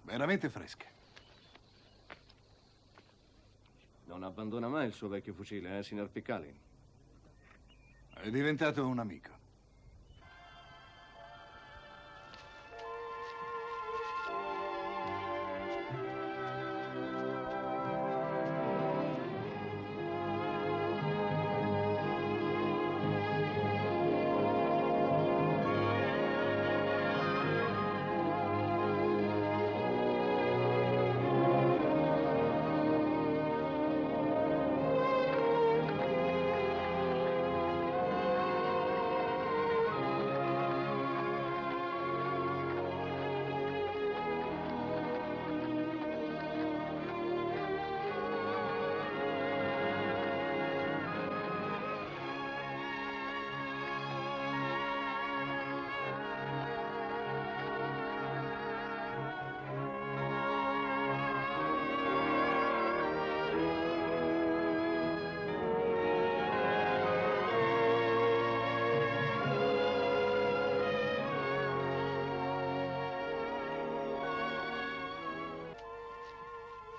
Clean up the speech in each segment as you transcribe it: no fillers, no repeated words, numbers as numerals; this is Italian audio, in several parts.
Veramente fresche. Non abbandona mai il suo vecchio fucile, signor Piccalin? È diventato un amico.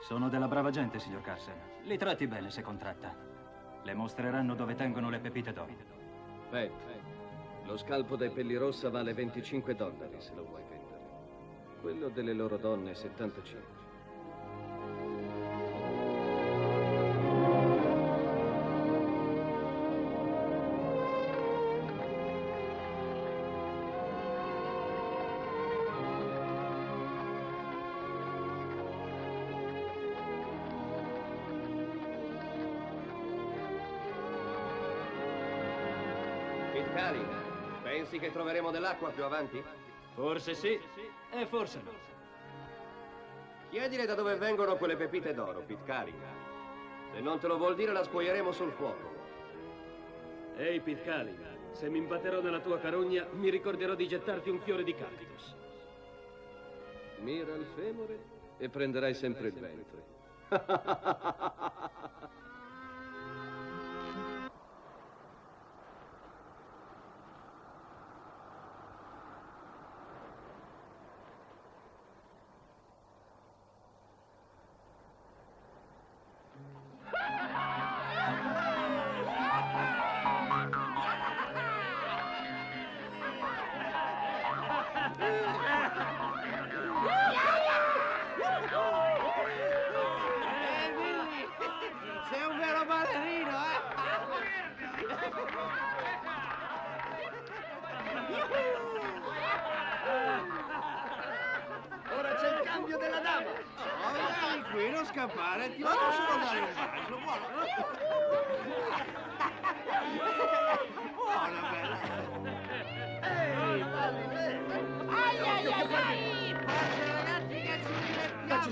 Sono della brava gente, signor Carson. Li tratti bene se contratta. Le mostreranno dove tengono le pepite d'oro. Pat, lo scalpo dai pelli rossa vale $25 se lo vuoi vendere. Quello delle loro donne 75. Piccalin, pensi che troveremo dell'acqua più avanti? Forse sì, e forse no. Chiedile da dove vengono quelle pepite d'oro, Piccalin. Se non te lo vuol dire, la scuoieremo sul fuoco. Ehi, Piccalin, se mi imbatterò nella tua carogna, mi ricorderò di gettarti un fiore di cactus. Mira il femore e prenderai sempre il ventre. Sei un vero ballerino, Ora c'è il cambio della dama. Oh, vieni qui, non scappare, ti vado solo dare un bacio, buono. Buona, bella. Ehi, balli bene. Ai, ai, ai, ai. Forza, ragazzi, che ci divertiamo.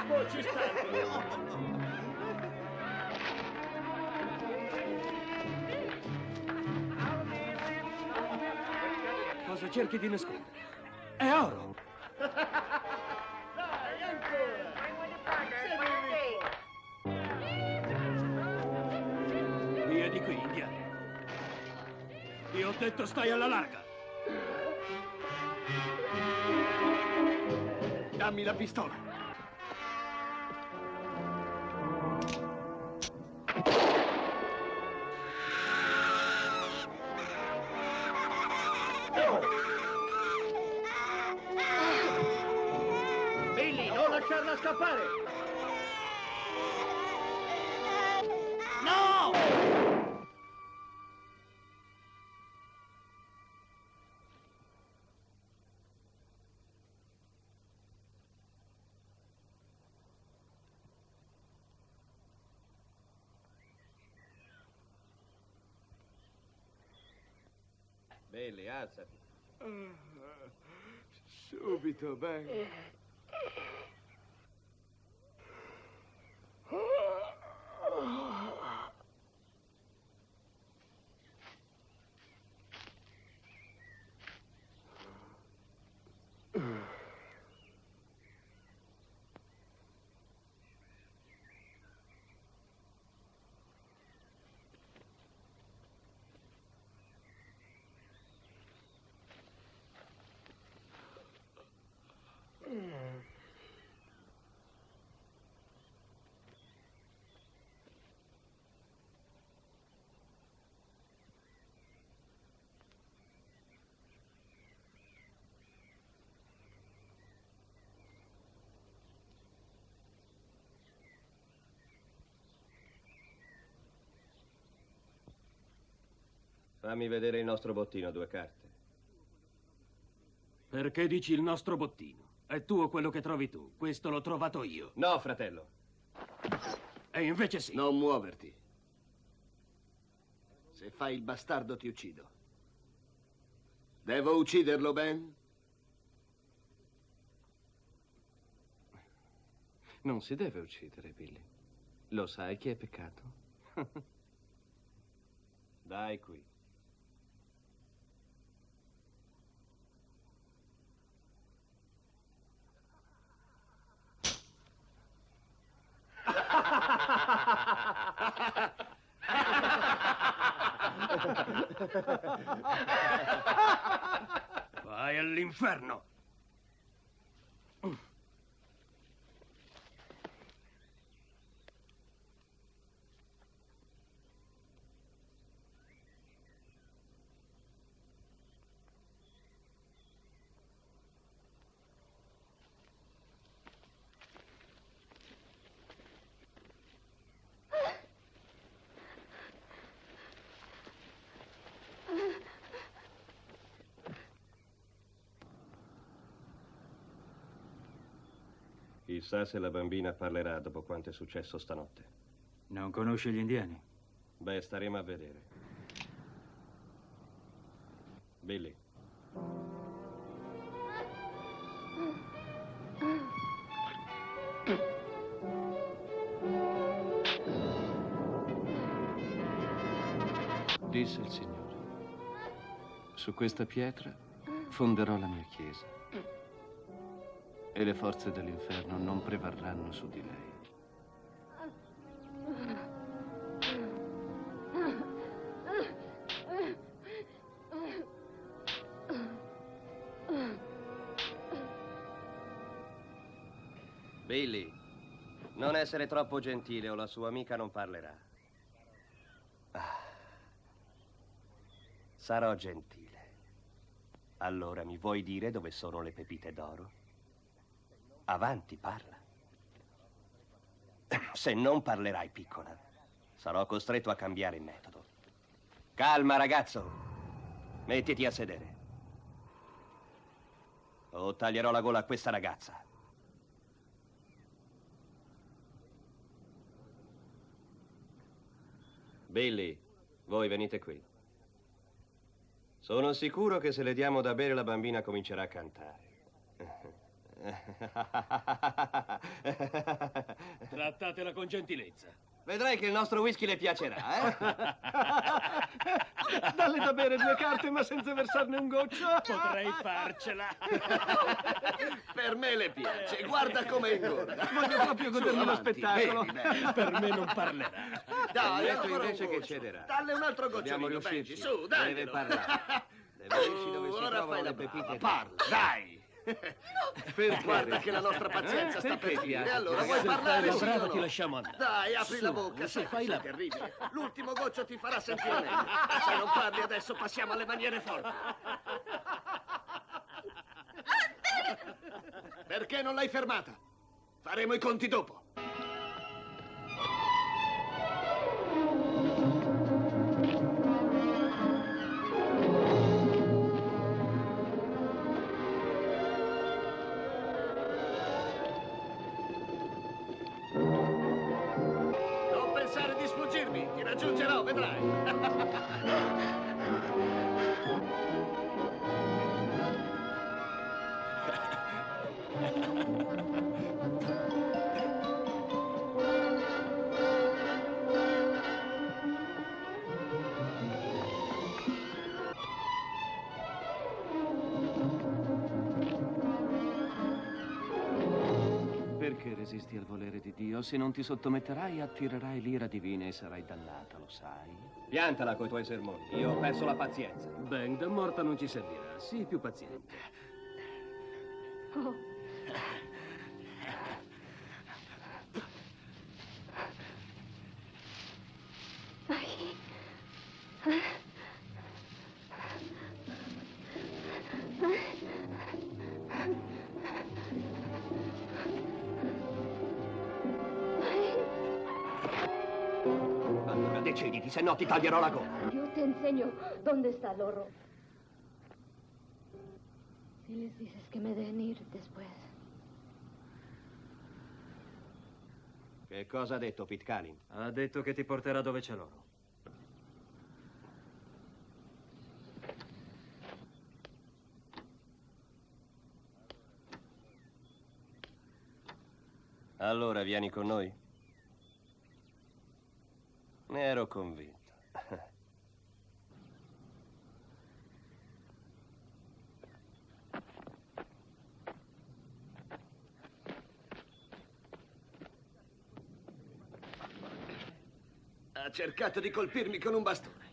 Poi ci sta. Cosa cerchi di nascondere? È oro! Dai, ancora. Via di qui, indiani. Io ho detto stai alla larga. Dammi la pistola. Billy, non lasciarla scappare! No! Billy, alzati. Subito, Ben. Fammi vedere il nostro bottino, 2 carte. Perché dici il nostro bottino? È tuo quello che trovi tu. Questo l'ho trovato io. No, fratello. E invece sì. Non muoverti. Se fai il bastardo ti uccido. Devo ucciderlo, Ben? Non si deve uccidere, Billy. Lo sai che è peccato? Dai qui. Vai all'inferno. Chissà se la bambina parlerà dopo quanto è successo stanotte. Non conosci gli indiani? Beh, staremo a vedere. Billy. Disse il Signore: su questa pietra fonderò la mia chiesa e le forze dell'inferno non prevarranno su di lei. Billy, non essere troppo gentile o la sua amica non parlerà. Sarò gentile. Allora mi vuoi dire dove sono le pepite d'oro? Avanti, parla. Se non parlerai, piccola, sarò costretto a cambiare il metodo. Calma, ragazzo. Mettiti a sedere. O taglierò la gola a questa ragazza. Billy, voi venite qui. Sono sicuro che se le diamo da bere la bambina comincerà a cantare. Trattatela con gentilezza. Vedrai che il nostro whisky le piacerà, eh? Dalle da bere 2 carte ma senza versarne un goccio. Potrei farcela. Per me le piace, guarda come ingorda. Voglio proprio godermi lo spettacolo. Per me non parlerà. Dai, Detto ancora invece un che goccio. cederà. Dalle un altro Dobbiamo gocciolino, Benji, riuscirci. su, dai. Deve parlare. Deve dirci dove si Ora trovano fai la le brava, pepite. parla, dai. Guarda che la nostra pazienza sta per finire. Allora, vuoi parlare, Se sì fai la o brava no? ti lasciamo andare. Dai, apri la Su, bocca, se sai, fai sei la- terribile. L'ultimo goccio ti farà sentire meglio. Se non parli adesso passiamo alle maniere forti. Perché non l'hai fermata? Faremo i conti dopo. Non pensare di sfuggirmi, ti raggiungerò, vedrai. Perché resisti al volere di Dio? Se non ti sottometterai, attirerai l'ira divina e sarai dannata, lo sai? Piantala coi tuoi sermoni. Io ho perso la pazienza. Ben, da morta non ci servirà. Sii più paziente. Deciditi, se no ti taglierò la gola. Yo te enseño dónde está l'oro. Si les dices que me dejen ir después. Che cosa ha detto Pitcairn? Ha detto che ti porterà dove c'è l'oro. Allora vieni con noi? Ne ero convinto. Ha cercato di colpirmi con un bastone.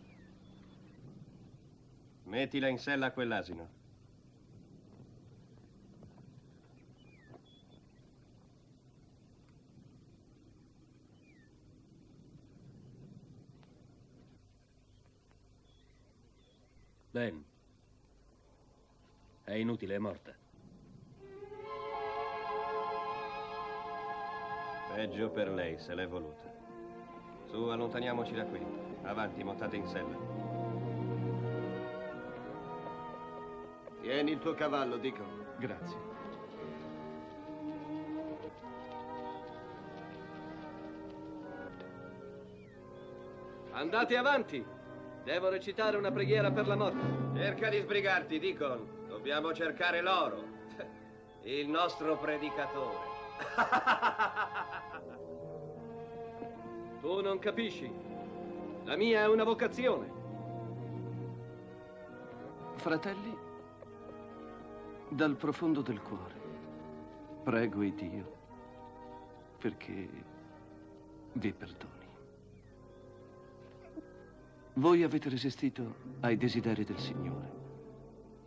Mettila in sella a quell'asino. Ben, è inutile, è morta. Peggio per lei, se l'è voluta. Su, allontaniamoci da qui. Avanti, montate in sella. Tieni il tuo cavallo, dico. Grazie. Andate avanti! Devo recitare una preghiera per la morte. Cerca di sbrigarti, Deacon. Dobbiamo cercare l'oro. Il nostro predicatore. Tu non capisci. La mia è una vocazione. Fratelli, dal profondo del cuore, prego il Dio perché vi perdoni. Voi avete resistito ai desideri del Signore.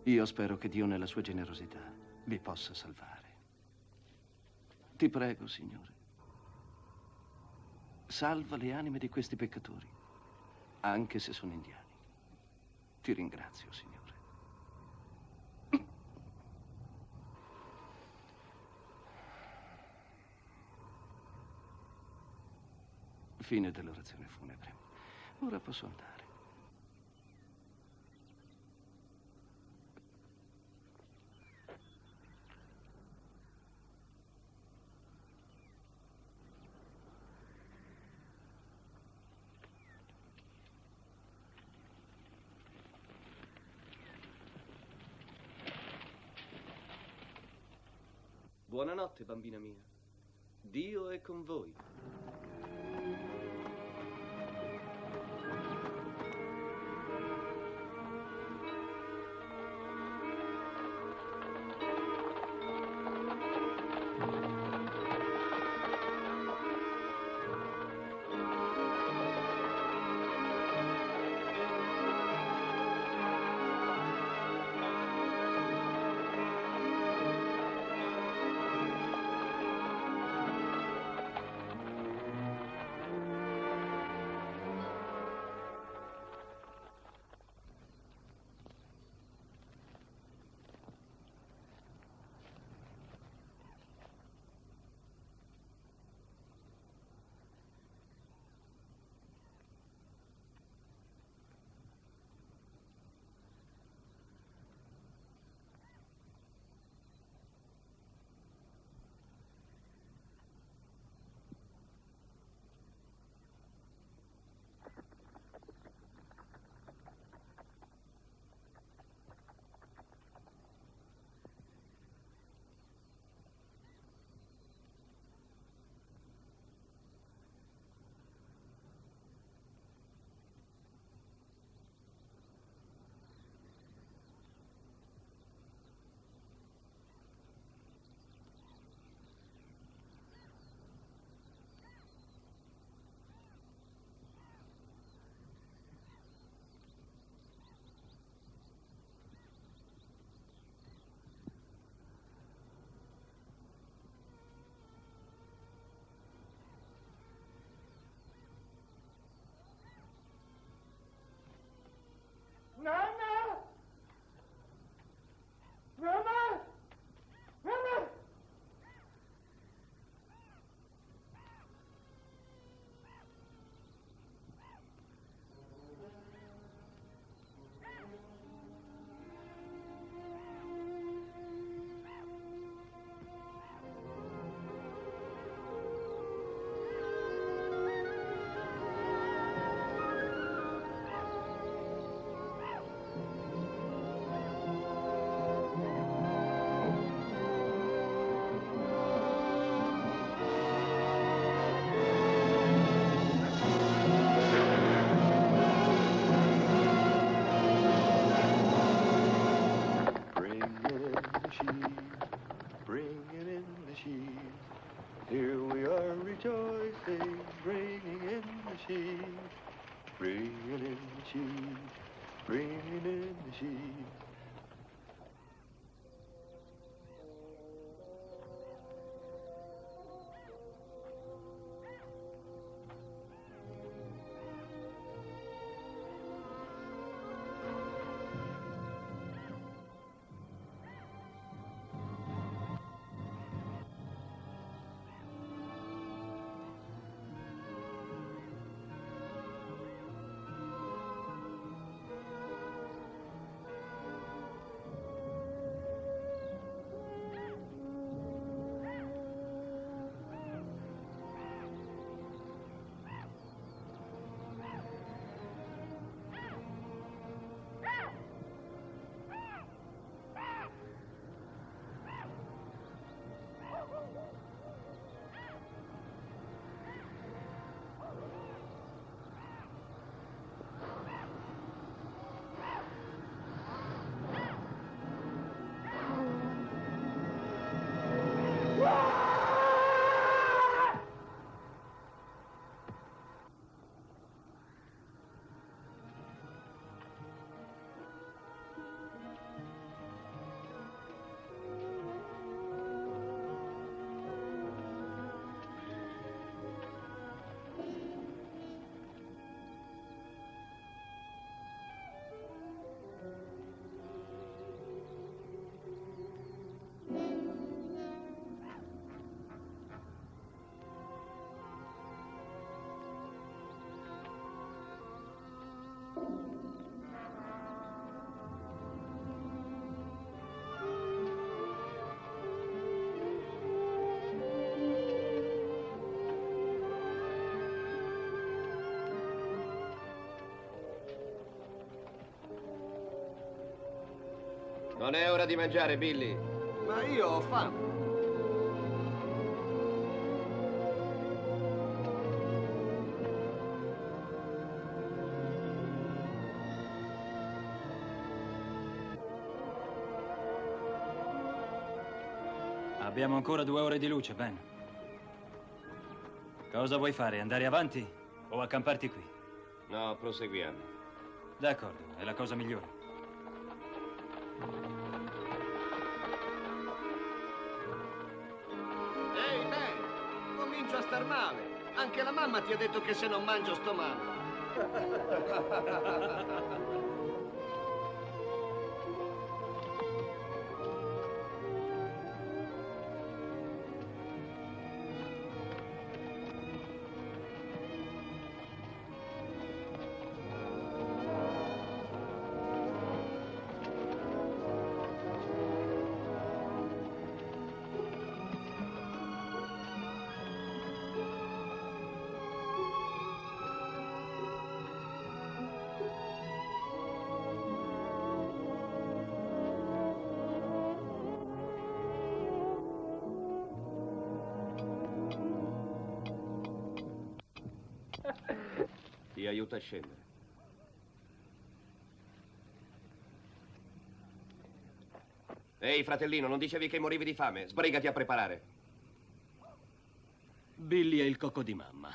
Io spero che Dio, nella sua generosità, vi possa salvare. Ti prego, Signore, salva le anime di questi peccatori, anche se sono indiani. Ti ringrazio, Signore. Fine dell'orazione funebre. Ora posso andare. Buonanotte, bambina mia. Dio è con voi. sheep, bringing in the sheep, bringing in the sheep. Non è ora di mangiare, Billy. Ma io ho fame. Abbiamo ancora 2 ore di luce, Ben. Cosa vuoi fare? Andare avanti o accamparti qui? No, proseguiamo. D'accordo, è la cosa migliore. Ehi, Ben, comincio a star male. Anche la mamma ti ha detto che se non mangio sto male. Ti aiuta a scendere. Ehi, fratellino, non dicevi che morivi di fame? Sbrigati a preparare. Billy è il cocco di mamma.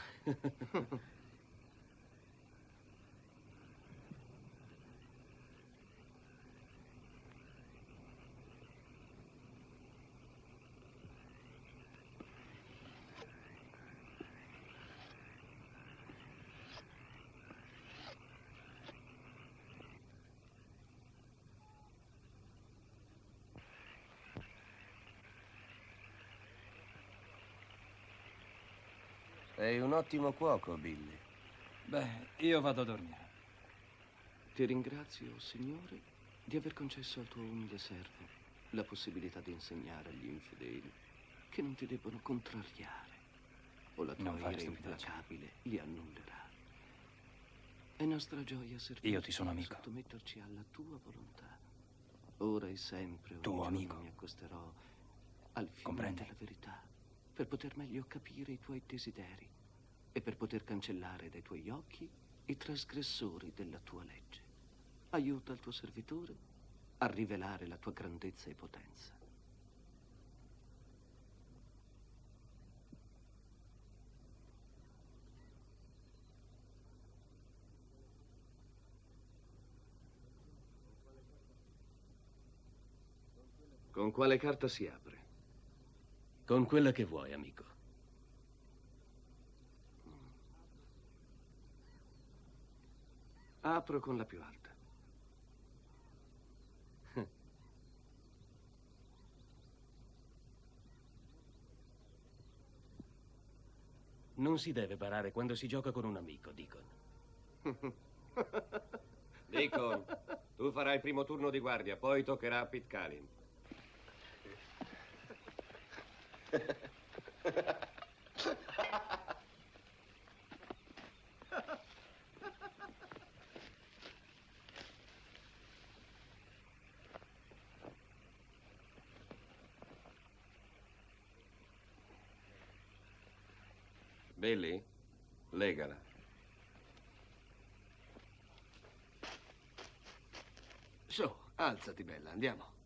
Sei un ottimo cuoco, Billy. Beh, io vado a dormire. Ti ringrazio, Signore, di aver concesso al tuo umile servo la possibilità di insegnare agli infedeli che non ti debbono contrariare o la tua Non fare ira stupidaggini. implacabile li annullerà. È nostra gioia servirti Io ti sono e amico. sottometterci alla tua volontà. Ora e sempre, ogni Tuo giorno amico. mi accosterò al fiume Comprendi? della verità per poter meglio capire i tuoi desideri e per poter cancellare dai tuoi occhi i trasgressori della tua legge. Aiuta il tuo servitore a rivelare la tua grandezza e potenza. Con quale carta si apre? Con quella che vuoi, amico. Apro con la più alta. Non si deve barare quando si gioca con un amico, Deacon. Deacon, tu farai il primo turno di guardia, poi toccherà a Pitcairn. Billy, legala. Su, alzati, bella, andiamo.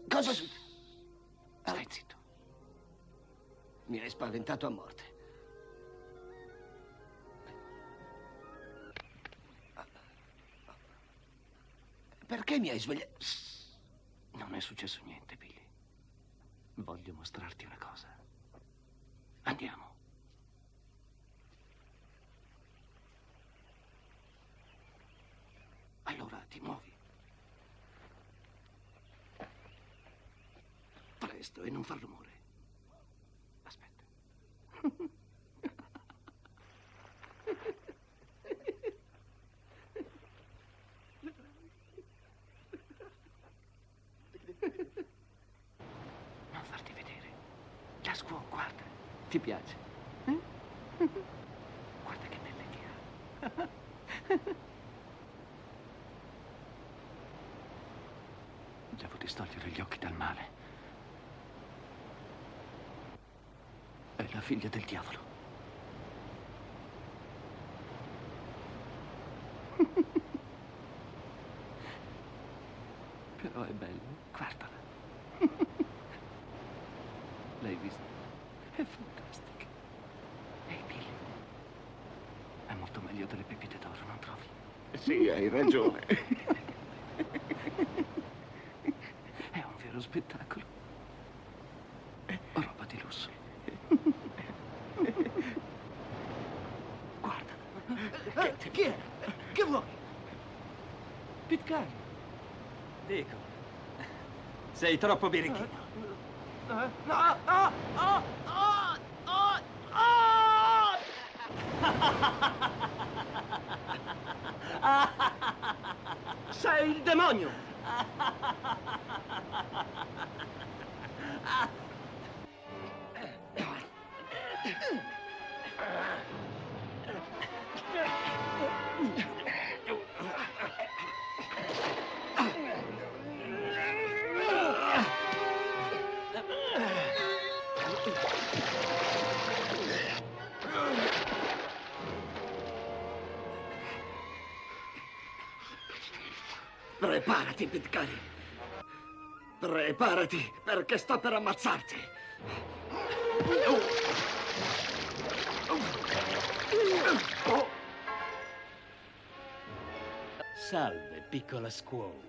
Cosa succede? Stai zitto. Mi hai spaventato a morte. Perché mi hai svegliato? Non è successo niente, Billy. Voglio mostrarti una cosa. Andiamo. Allora ti muovi. Presto e non far rumore. Aspetta. Non farti vedere. La scuola, guarda. Ti piace? Guarda che bella idea. Devo distogliere gli occhi dal male. È la figlia del diavolo. Però è bella, guardala. L'hai vista? È fantastica. Ehi, Billy. È molto meglio delle pepite d'oro, non trovi? Sì, hai ragione. È un vero spettacolo. Roba di lusso. Guarda. Chi è? Che vuoi? Pitcairn. Dico, sei troppo birichino. Sei il demonio! Preparati, Pitcairn. Preparati, perché sto per ammazzarti. Salve, piccola squaw.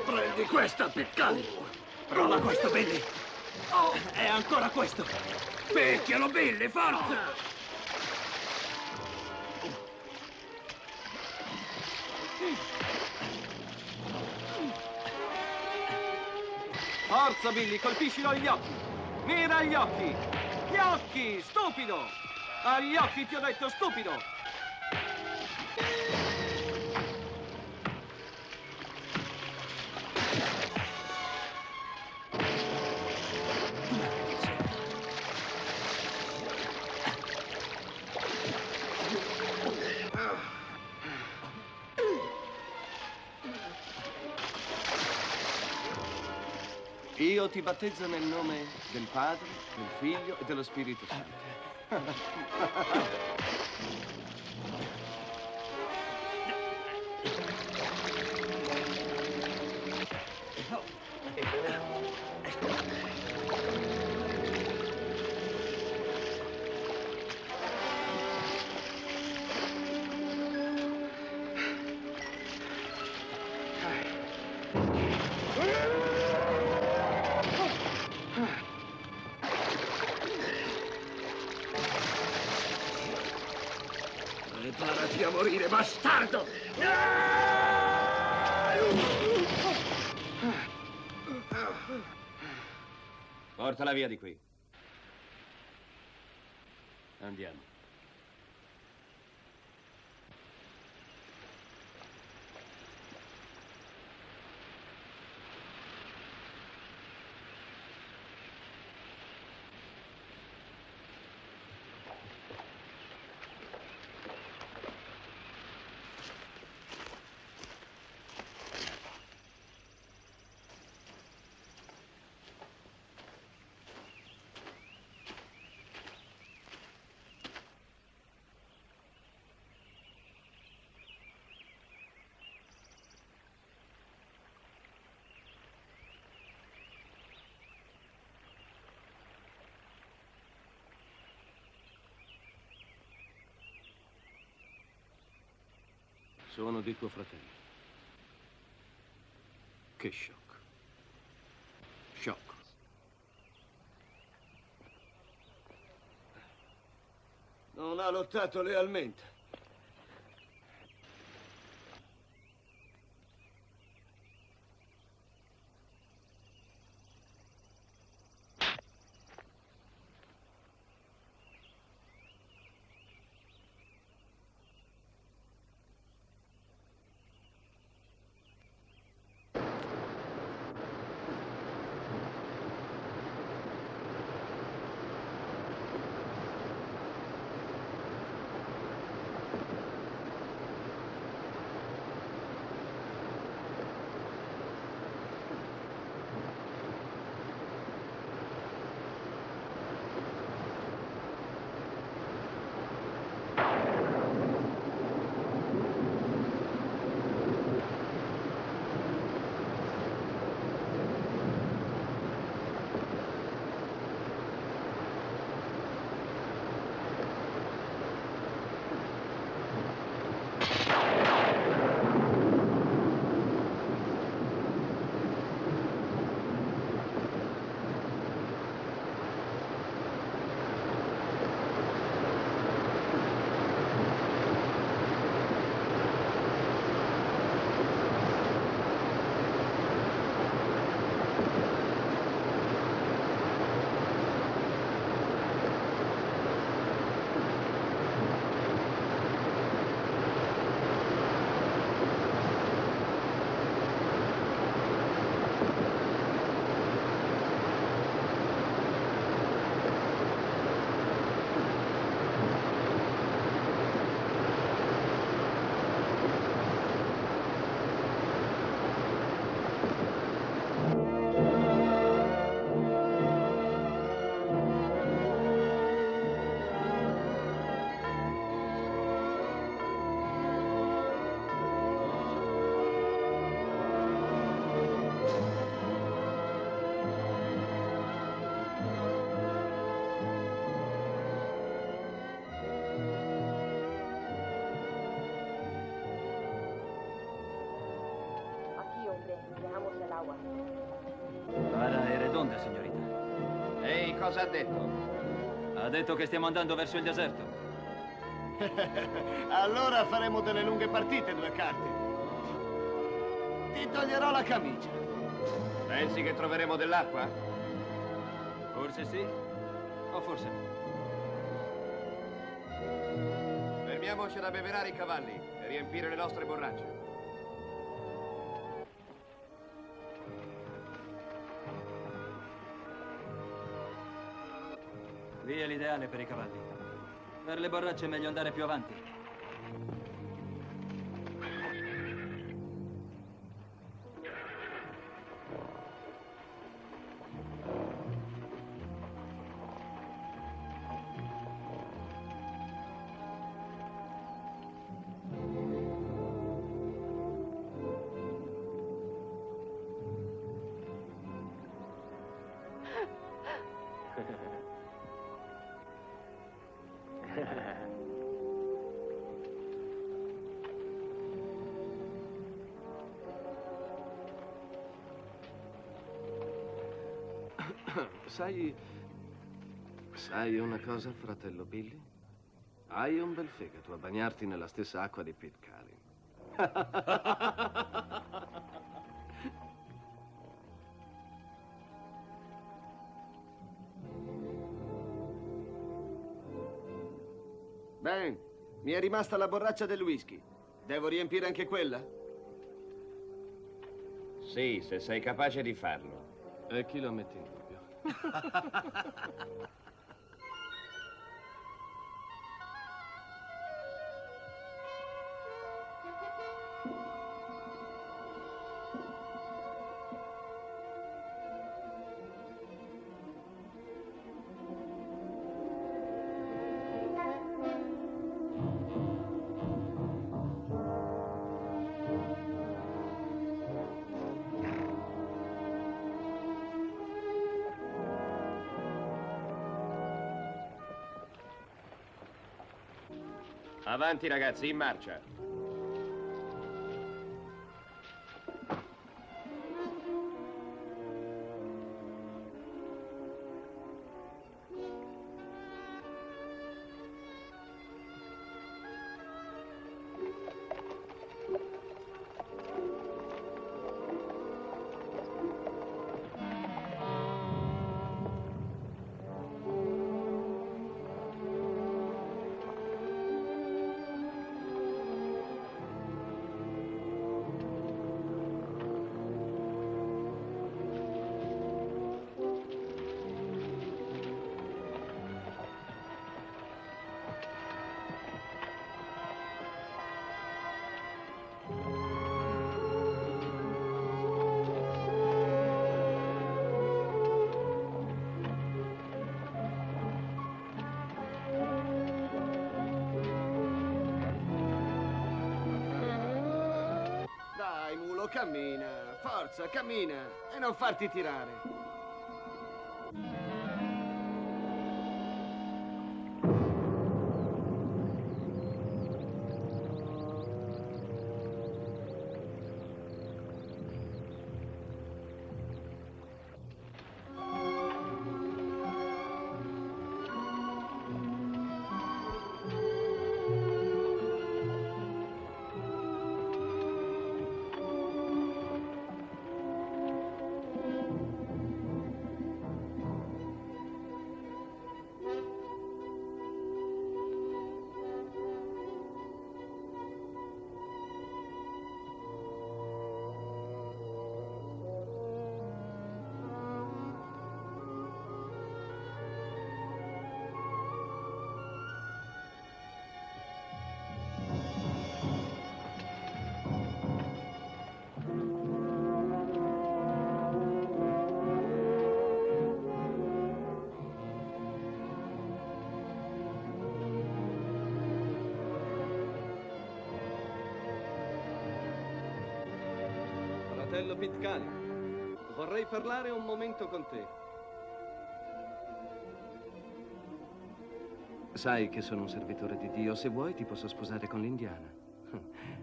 Prendi questa, Pitcali! Prova questo, Billy! Oh, è ancora questo! Picchialo, Billy, forza! Forza, Billy, colpiscilo agli occhi! Mira agli occhi! Gli occhi, stupido! Agli occhi ti ho detto, stupido! Io ti battezzo nel nome del Padre, del Figlio e dello Spirito Santo. Preparati a morire, bastardo! Portala via di qui. Andiamo. Sono di tuo fratello. Che sciocco. Sciocco. Non ha lottato lealmente. Ehi, cosa ha detto? Ha detto che stiamo andando verso il deserto. Allora faremo delle lunghe partite, due carte. Ti toglierò la camicia. Pensi che troveremo dell'acqua? Forse sì, o forse no. Fermiamoci ad abbeverare i cavalli e riempire le nostre borracce. Lì è l'ideale per i cavalli. Per le borracce è meglio andare più avanti. Sai una cosa, fratello Billy? Hai un bel fegato a bagnarti nella stessa acqua di Pete Callan. Ben, mi è rimasta la borraccia del whisky. Devo riempire anche quella? Sì, se sei capace di farlo. E chi lo mette in dubbio? Avanti, ragazzi, in marcia. Dai, mulo, cammina. Forza, cammina. E non farti tirare. Fratello Pete Callan, vorrei parlare un momento con te. Sai che sono un servitore di Dio. Se vuoi ti posso sposare con l'indiana.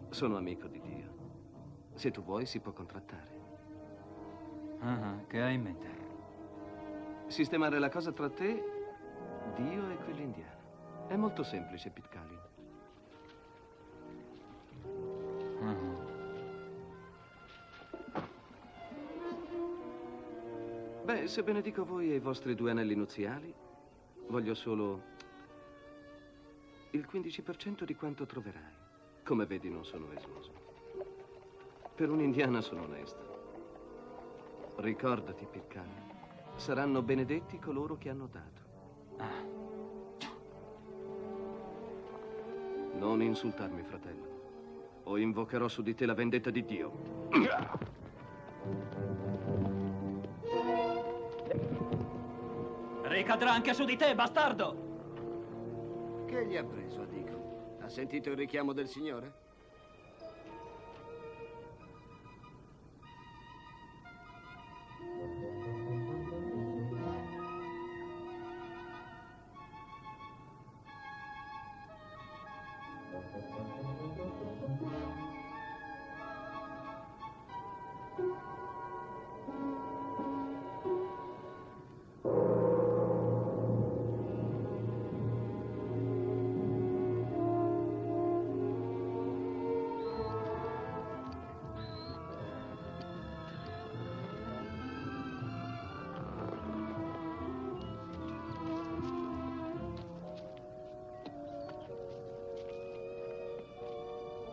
Sono amico di Dio. Se tu vuoi si può contrattare. Che hai in mente? Sistemare la cosa tra te, Dio e quell'indiana. È molto semplice, Pitcairn. Beh, se benedico voi e i vostri 2 anelli nuziali, voglio solo il 15% di quanto troverai. Come vedi, non sono esoso. Per un'indiana sono onesto. Ricordati, Pitcairn, saranno benedetti coloro che hanno dato. Non insultarmi, fratello, o invocherò su di te la vendetta di Dio. Ricadrà anche su di te, bastardo! Che gli ha preso a Deacon? Ha sentito il richiamo del Signore?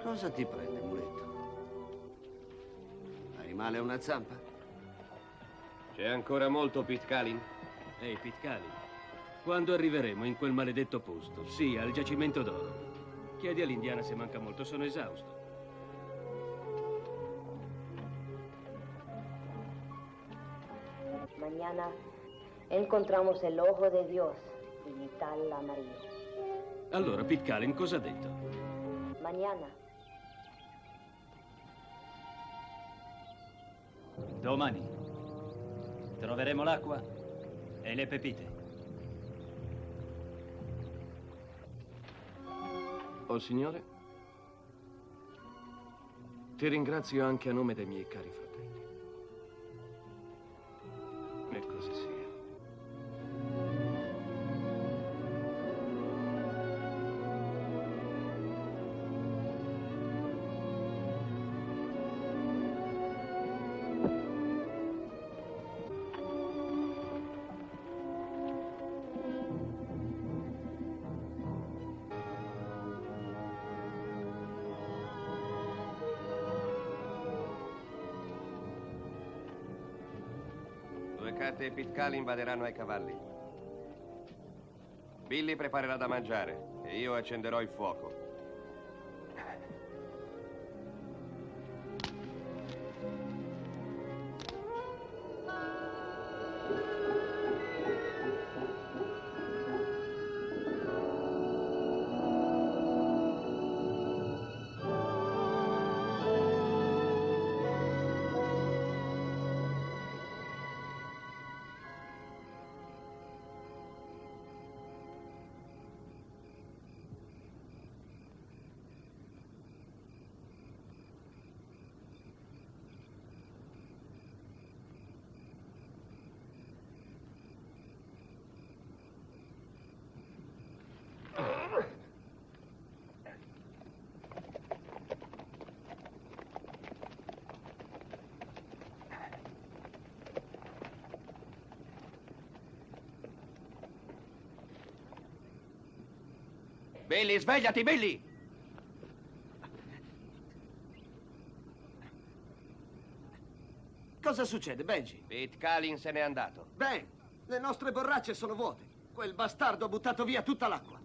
Cosa ti prende, muletto? Hai male a una zampa? C'è ancora molto, Pitcairn? Ehi, Pitcairn, quando arriveremo in quel maledetto posto? Sì, al giacimento d'oro. Chiedi all'indiana se manca molto, sono esausto. Mañana encontramos el ojo de Dios y tal amarillo. Allora, Pitcairn, cosa ha detto? Mañana. Domani troveremo l'acqua e le pepite. Oh, Signore, ti ringrazio anche a nome dei miei cari fratelli. E così sia. Carte e Pitcairn invaderanno ai cavalli. Billy preparerà da mangiare e io accenderò il fuoco. Billy, svegliati, Billy! Cosa succede, Benji? Pitcairn se n'è andato. Ben, le nostre borracce sono vuote. Quel bastardo ha buttato via tutta l'acqua.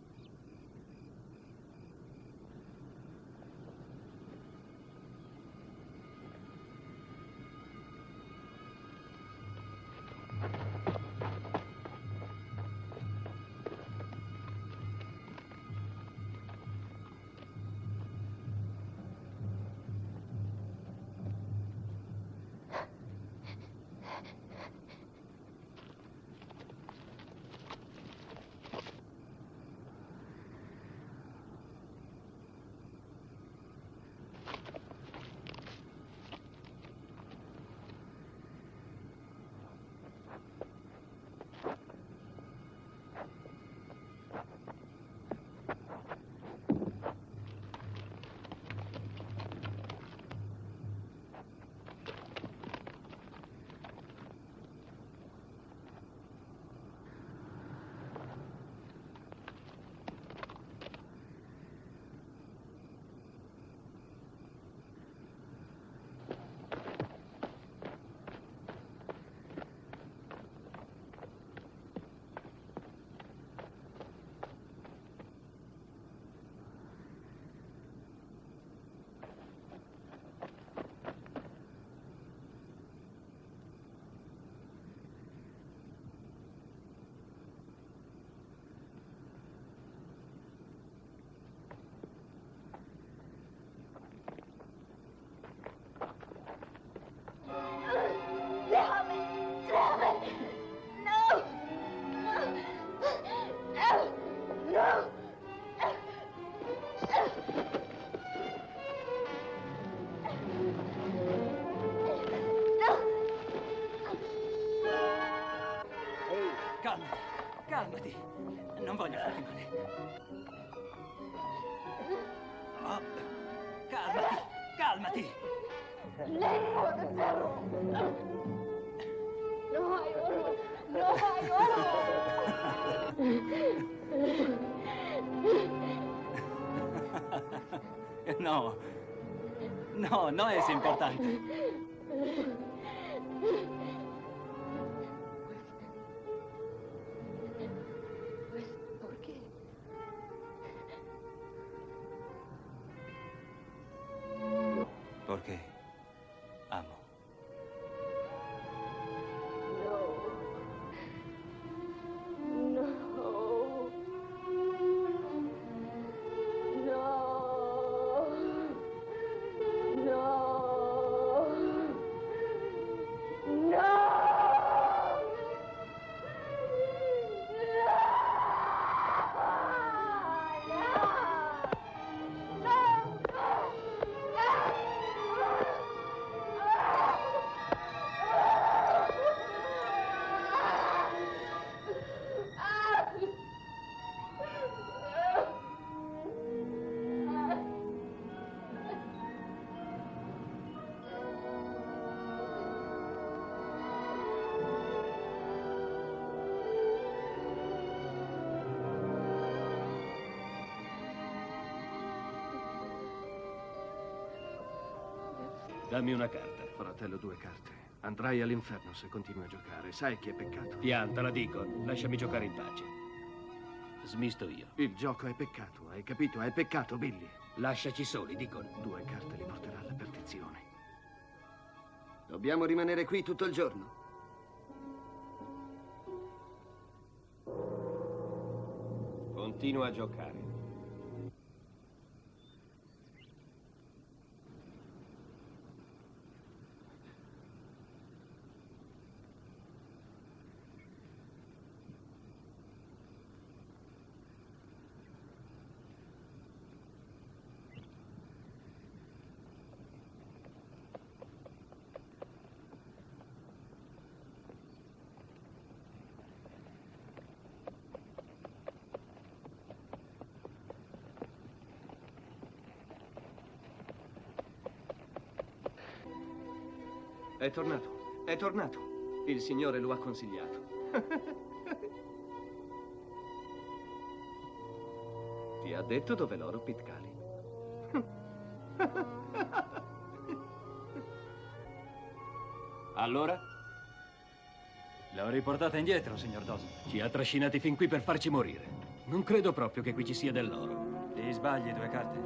calmati, calmati. Non voglio farti male. Oh, calmati, calmati. No hay oro. No hay oro. No, no, no es importante. Pues, ¿por qué? Porque amo. No. No. No. Dammi una carta. Fratello, 2 carte. Andrai all'inferno se continui a giocare. Sai che è peccato. Piantala, Deacon. Lasciami giocare in pace. Smisto io. Il gioco è peccato, hai capito? È peccato, Billy. Lasciaci soli, Deacon. 2 carte li porterà alla perdizione. Dobbiamo rimanere qui tutto il giorno. Continua a giocare. È tornato. È tornato. Il Signore lo ha consigliato. Ti ha detto dove l'oro, Pitcairn? Allora? L'ho riportata indietro, signor Dawson. Ci ha trascinati fin qui per farci morire. Non credo proprio che qui ci sia dell'oro. Ti sbagli, 2 carte.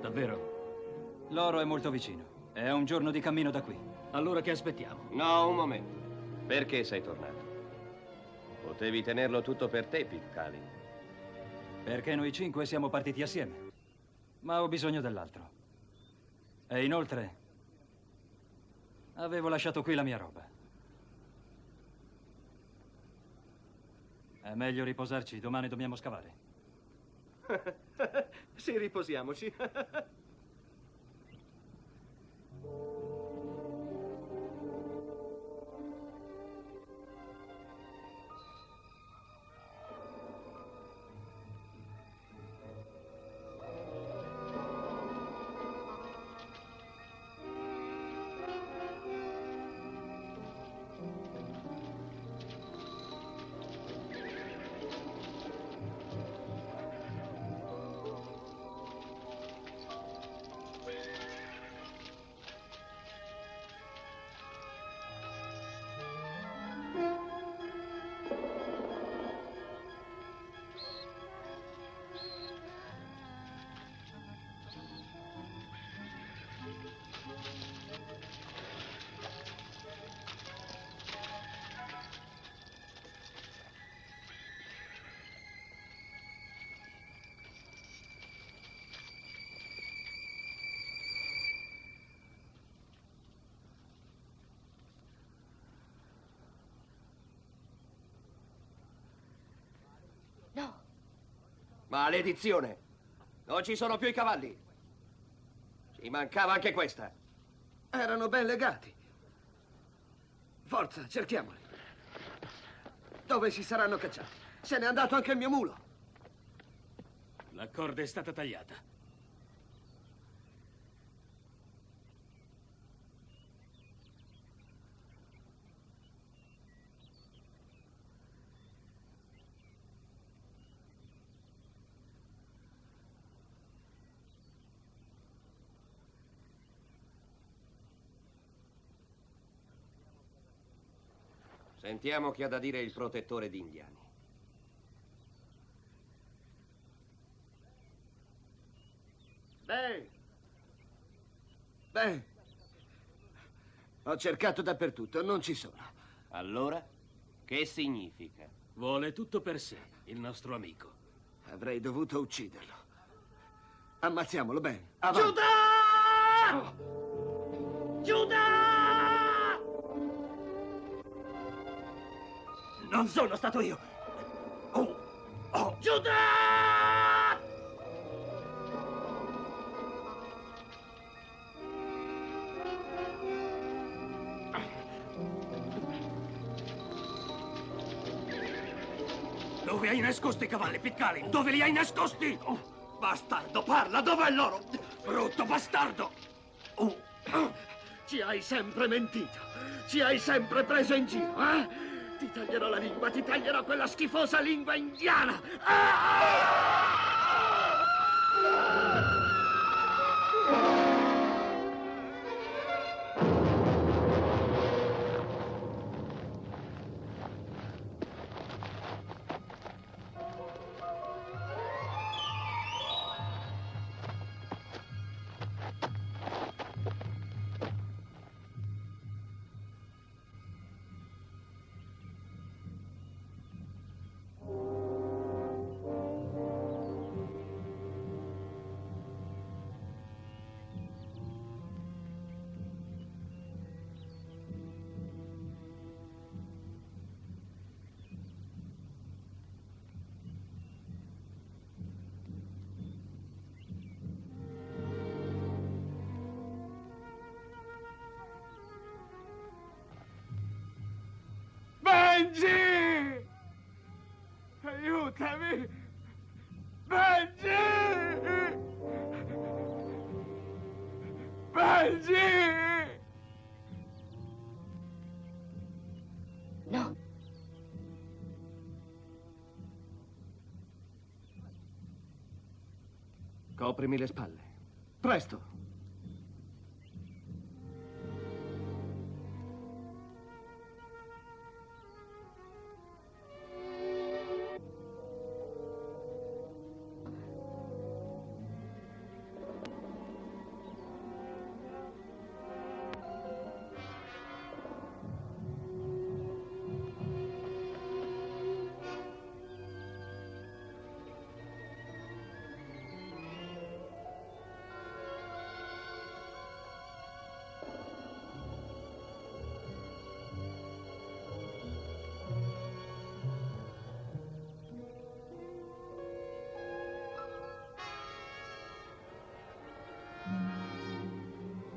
Davvero? L'oro è molto vicino. È a un giorno di cammino da qui. Allora che aspettiamo? No, un momento. Perché sei tornato? Potevi tenerlo tutto per te, Pitcairn. Perché noi 5 siamo partiti assieme. Ma ho bisogno dell'altro. E inoltre, avevo lasciato qui la mia roba. È meglio riposarci, domani dobbiamo scavare. Sì, riposiamoci. No. Maledizione! Non ci sono più i cavalli. Ci mancava anche questa. Erano ben legati. Forza, cerchiamoli. Dove si saranno cacciati? Se n'è andato anche il mio mulo. La corda è stata tagliata. Sentiamo che ha da dire il protettore di indiani. Beh, ho cercato dappertutto, non ci sono. Allora, che significa? Vuole tutto per sé, il nostro amico. Avrei dovuto ucciderlo. Ammazziamolo, Ben. Avanti. Giuda! Giuda! Non sono stato io. Giuda! Dove hai nascosto i cavalli, Pitcairn? Dove li hai nascosti? Bastardo, parla, dov'è l'oro? Brutto bastardo! Ci hai sempre mentito. Ci hai sempre preso in giro, eh? Ti taglierò la lingua, ti taglierò quella schifosa lingua indiana! Benji! Aiutami! Benji! Benji! No. Coprimi le spalle. Presto.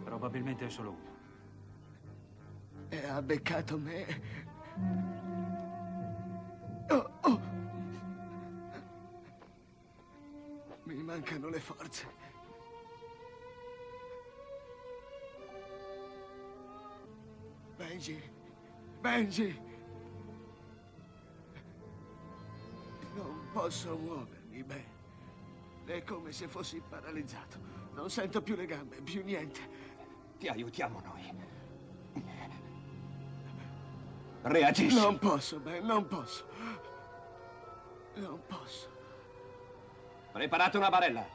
Probabilmente è solo uno. E ha beccato me. Mi mancano le forze. Benji. Benji. Non posso muovermi, Ben. È come se fossi paralizzato. Non sento più le gambe, più niente. Ti aiutiamo noi. Reagisci. Non posso, Ben, non posso. Non posso. Preparate una barella.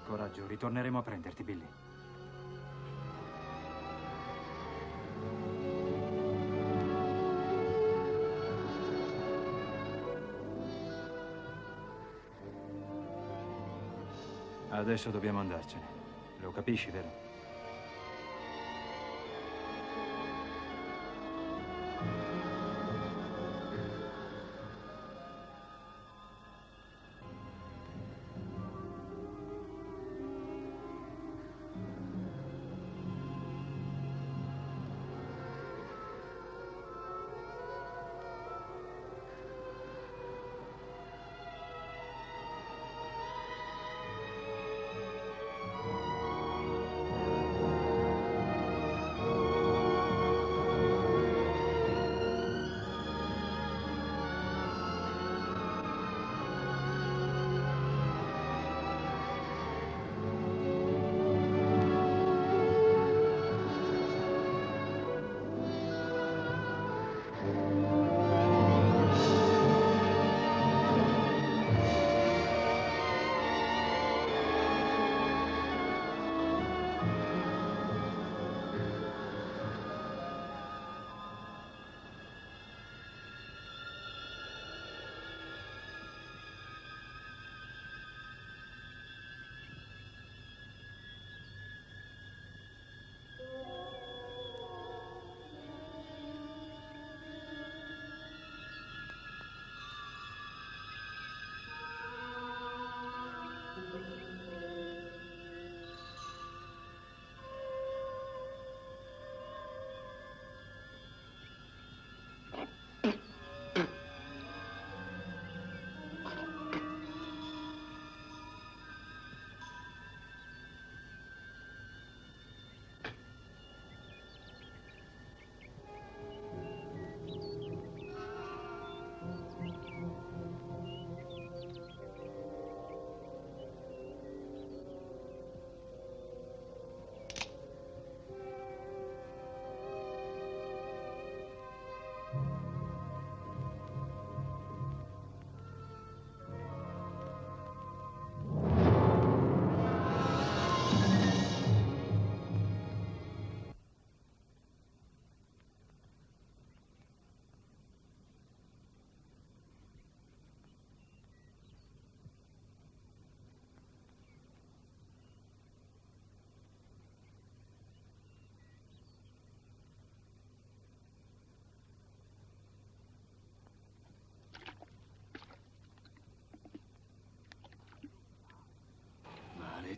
Coraggio, ritorneremo a prenderti, Billy. Adesso dobbiamo andarcene. Lo capisci, vero?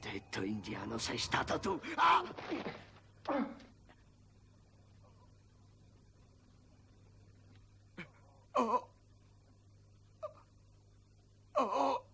Maledetto indiano, sei stato tu! Ah! Oh! Oh!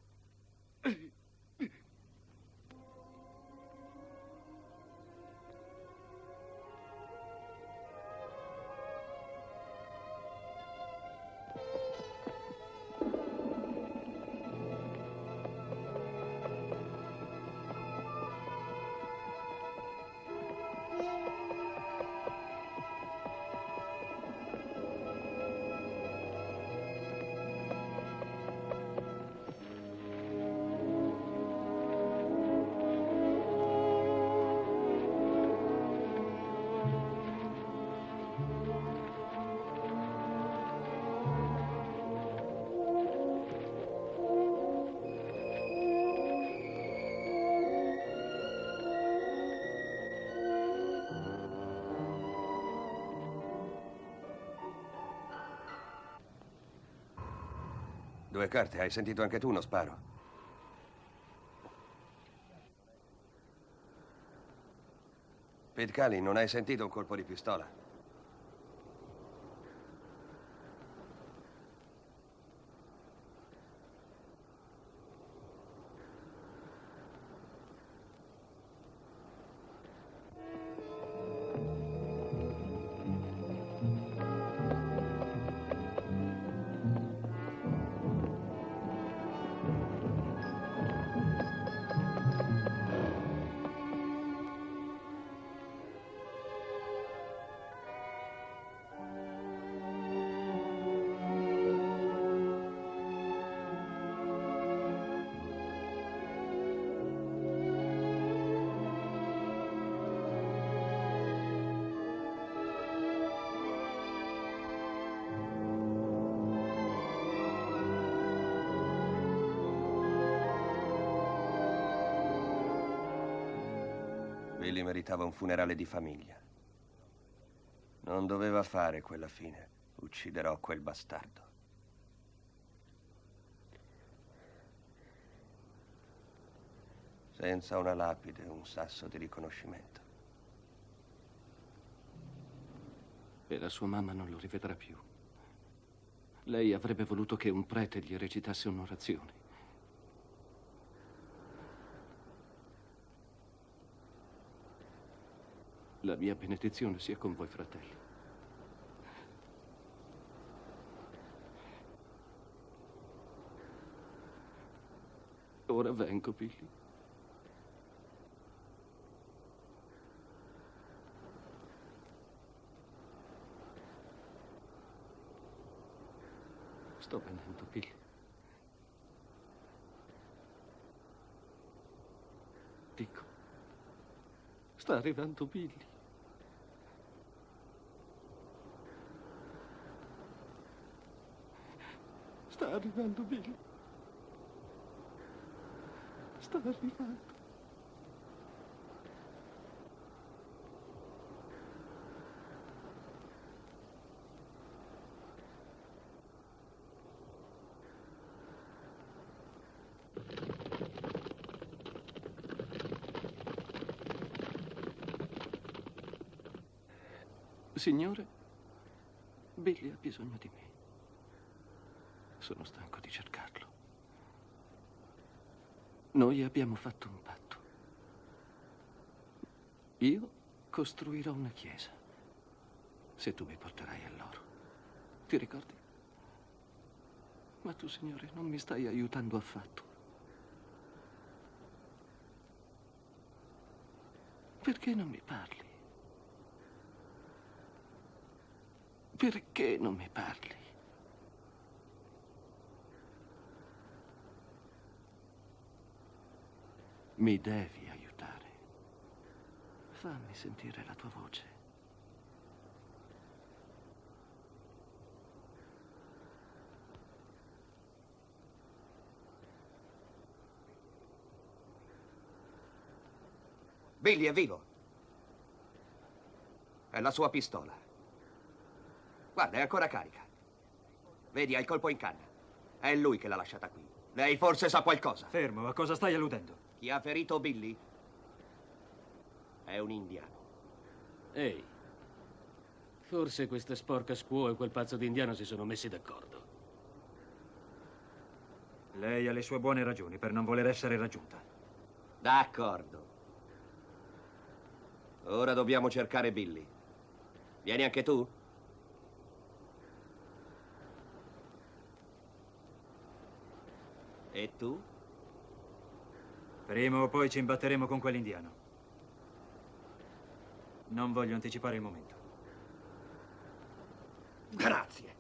Due carte, hai sentito anche tu uno sparo? Pitcairn, non hai sentito un colpo di pistola? Billy meritava un funerale di famiglia. Non doveva fare quella fine. Ucciderò quel bastardo. Senza una lapide, un sasso di riconoscimento. E la sua mamma non lo rivedrà più. Lei avrebbe voluto che un prete gli recitasse un'orazione. La mia benedizione sia con voi, fratelli. Ora vengo, Billy. Sto venendo, Billy. Dico, sta arrivando Billy. Sta arrivando Billy. Sta arrivando. Signore, Billy ha bisogno di me. Sono stanco di cercarlo. Noi abbiamo fatto un patto. Io costruirò una chiesa se tu mi porterai a loro. Ti ricordi? Ma tu, Signore, non mi stai aiutando affatto. Perché non mi parli? Perché non mi parli? Mi devi aiutare. Fammi sentire la tua voce. Billy è vivo. È la sua pistola. Guarda, è ancora carica. Vedi, ha il colpo in canna. È lui che l'ha lasciata qui. Lei forse sa qualcosa. Fermo, a cosa stai alludendo? Chi ha ferito Billy è un indiano. Ehi, forse questa sporca squaw e quel pazzo d'indiano si sono messi d'accordo. Lei ha le sue buone ragioni per non voler essere raggiunta. D'accordo. Ora dobbiamo cercare Billy. Vieni anche tu? E tu? Prima o poi ci imbatteremo con quell'indiano. Non voglio anticipare il momento. Grazie.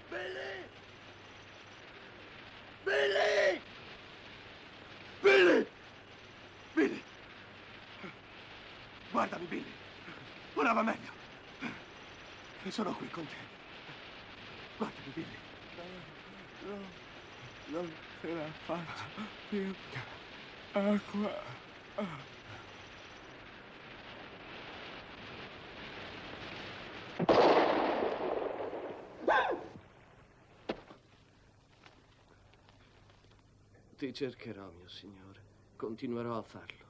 Billy! Billy! Billy! Billy! Guardami, Billy. Ora va meglio. Sono qui con te. Guardami, Billy. No, non ce la faccio più. Acqua. Ti cercherò, mio Signore. Continuerò a farlo.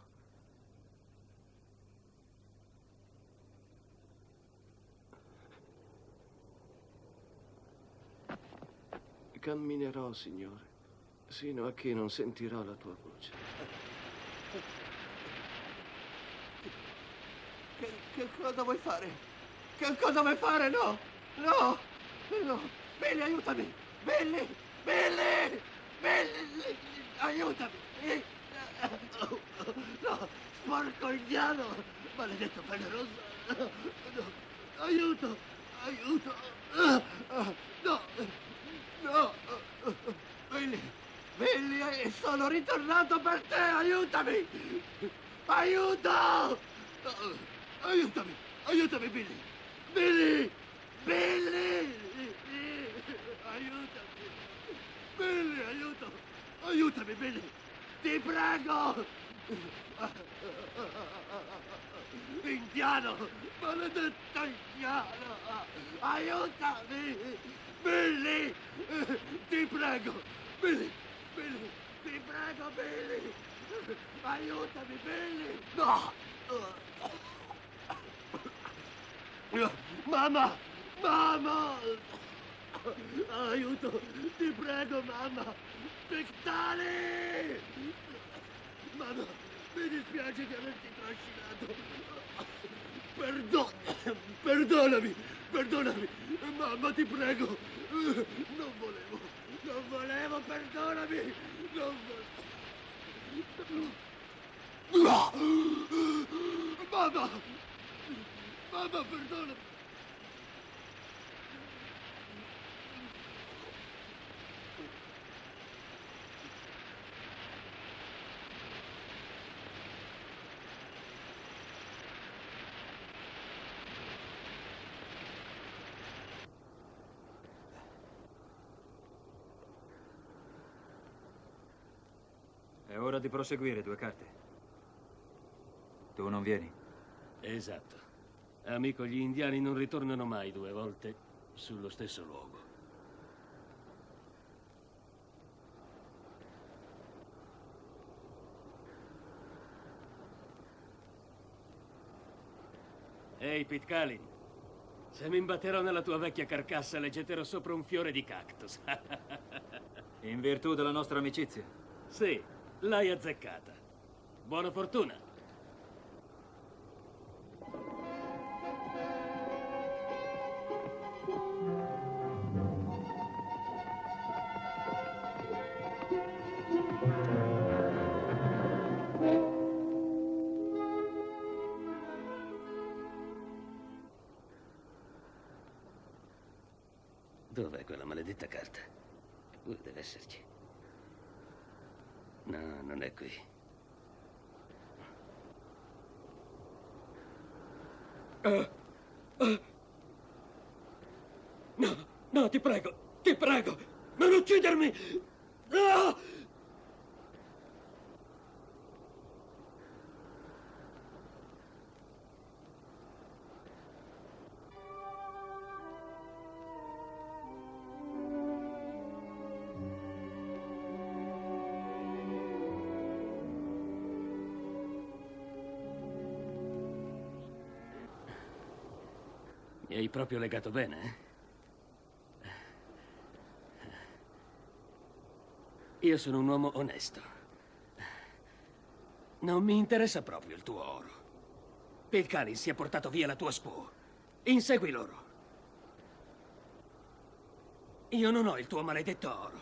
Camminerò, Signore, sino a che non sentirò la tua voce. Che cosa vuoi fare? Che cosa vuoi fare? No! No! No! Billy, aiutami! Billy! Billy! Billy! Aiutami! No! Sporco indiano! Maledetto pelle rossa! No! Aiuto! Aiuto! No! No! Billy! Billy! Sono ritornato per te! Aiutami! Aiuto! Aiutami! Aiutami, Billy! Billy! Billy! Aiutami! Billy, aiuto! Aiutami, Billy! Ti prego! Indiano! Maledetto indiano! Aiutami! Billy! Ti prego! Billy! Billy! Ti prego, Billy! Aiutami, Billy! No! Mamma! Mamma! Aiuto! Ti prego, mamma! Pictali! Mamma, mi dispiace di averti trascinato. Perdonami! Perdonami! Mamma, ti prego! Non volevo, perdonami! Non volevo... Mamma! Mamma, perdonami! È ora di proseguire, due carte. Tu non vieni? Esatto. Amico, gli indiani non ritornano mai 2 volte sullo stesso luogo. Ehi, Pitcairn, se mi imbatterò nella tua vecchia carcassa, le getterò sopra un fiore di cactus. In virtù della nostra amicizia. Sì, l'hai azzeccata. Buona fortuna. Dov'è quella maledetta carta? Deve esserci. No, non è qui. No, no, ti prego, non uccidermi! No! Mi hai proprio legato bene, eh? Io sono un uomo onesto. Non mi interessa proprio il tuo oro. Pitcairn si è portato via la tua spuo. Insegui loro. Io non ho il tuo maledetto oro.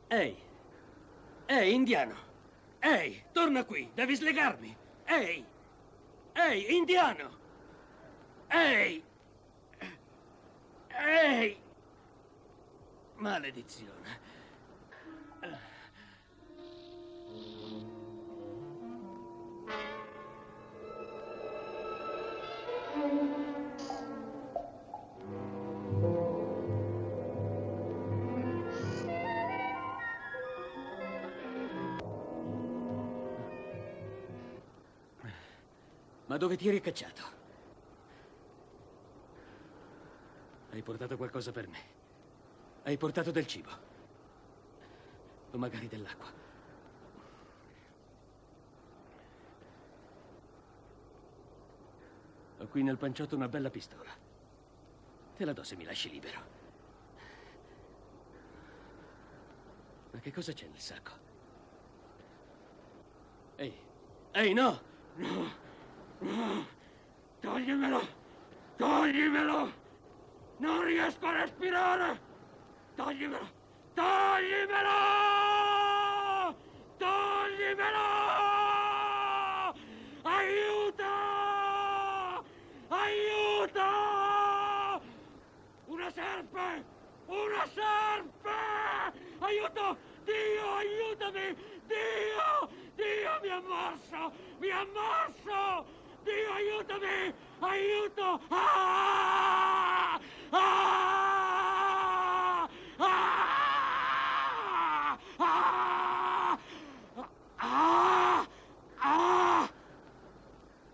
Ehi! Ehi, indiano! Ehi, torna qui! Devi slegarmi! Ehi! Ehi, indiano! Ehi! Ehi! Maledizione. Ma dove ti eri cacciato? Hai portato qualcosa per me? Hai portato del cibo? O magari dell'acqua? Ho qui nel panciotto una bella pistola. Te la do se mi lasci libero. Ma che cosa c'è nel sacco? Ehi! Ehi, no! No! No! Toglimelo! Toglimelo! Non riesco a respirare! Toglimelo! Toglimelo! Toglimelo! Aiuto! Aiuto! Una serpe! Una serpe! Aiuto! Dio, aiutami! Dio! Dio, mi ha morso! Mi ha morso! Dio, aiutami! Aiuto! Ah! Ah! Ah! Ah! Ah! Ah!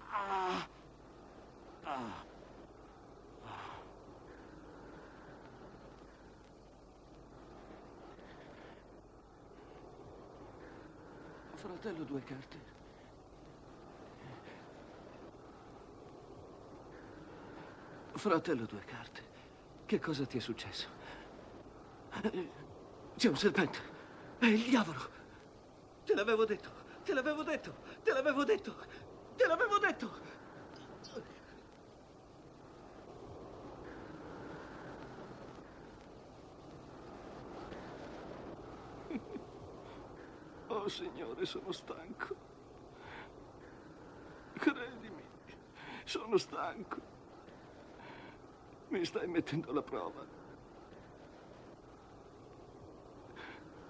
Ah! Ah! Fratello, 2 carte. Fratello, 2 carte. Che cosa ti è successo? C'è un serpente. È il diavolo. Te l'avevo detto. Te l'avevo detto. Te l'avevo detto. Te l'avevo detto. Oh, Signore, sono stanco. Credimi, sono stanco. Mi stai mettendo alla prova.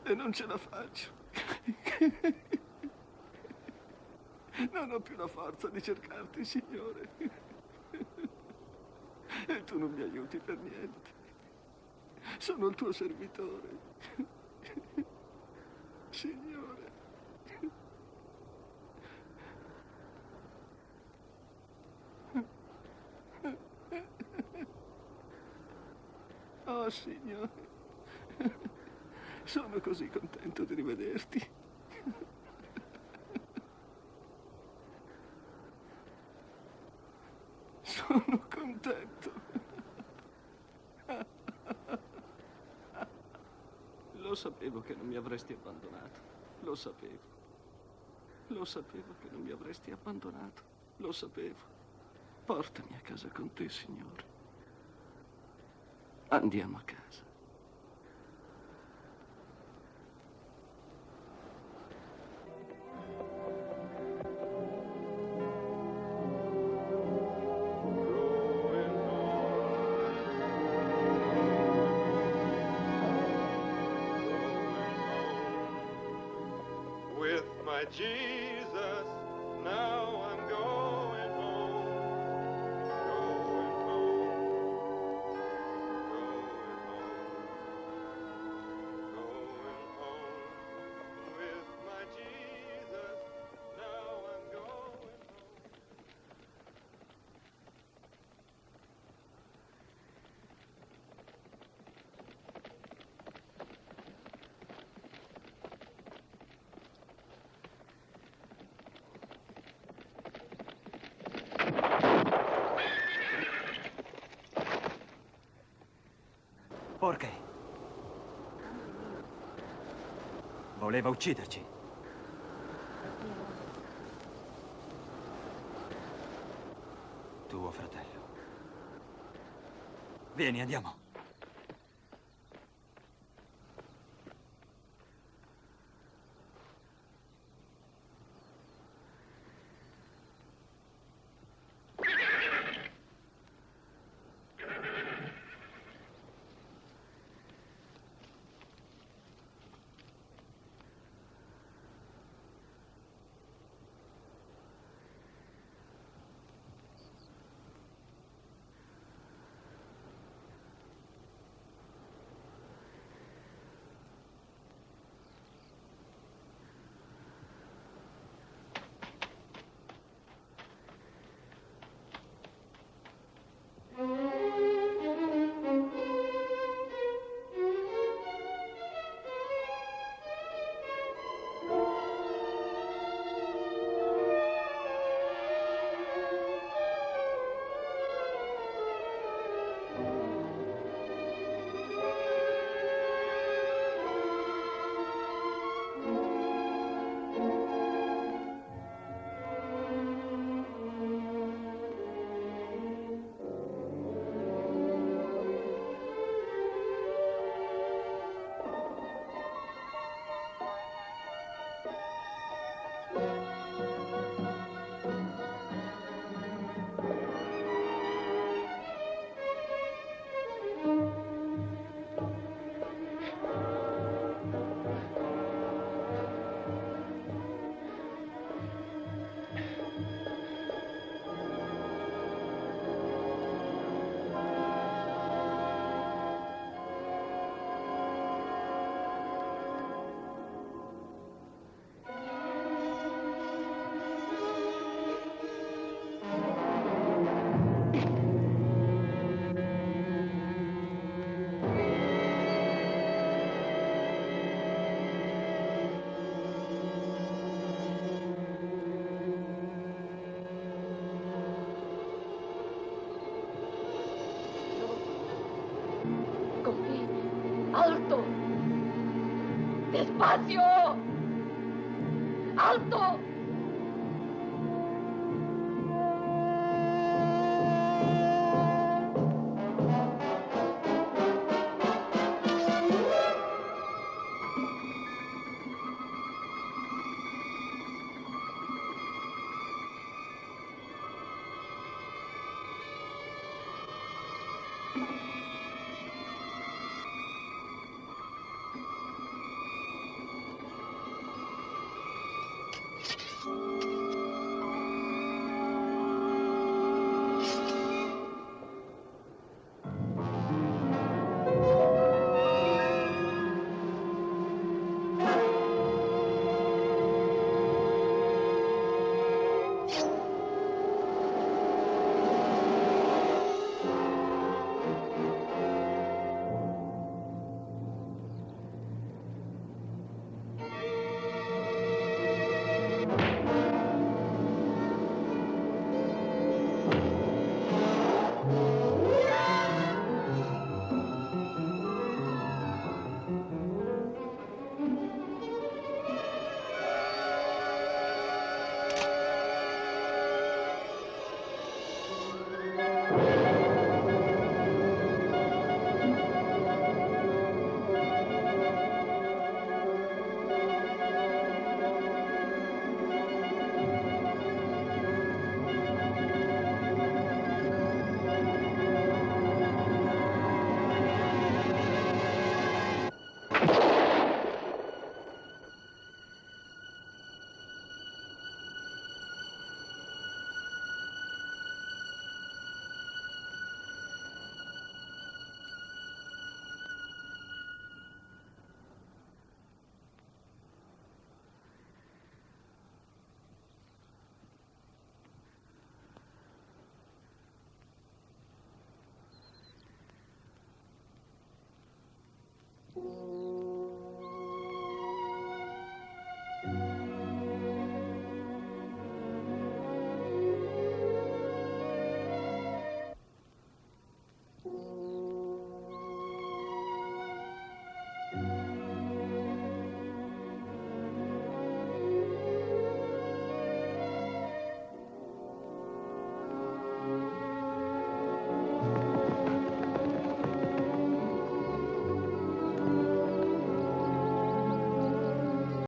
E non ce la faccio. Non ho più la forza di cercarti, Signore. E tu non mi aiuti per niente. Sono il tuo servitore. Signore. Signore. Sono così contento di rivederti. Sono contento. Lo sapevo che non mi avresti abbandonato. Lo sapevo. Lo sapevo che non mi avresti abbandonato. Lo sapevo. Portami a casa con te, Signore. Andiamo a casa. With my Jesus, now I'm going home. Going home. Going home. With my Jesus, now I'm going home. Porca. Voleva ucciderci. Tuo fratello. Vieni, andiamo. Alto! Despacio! Alto!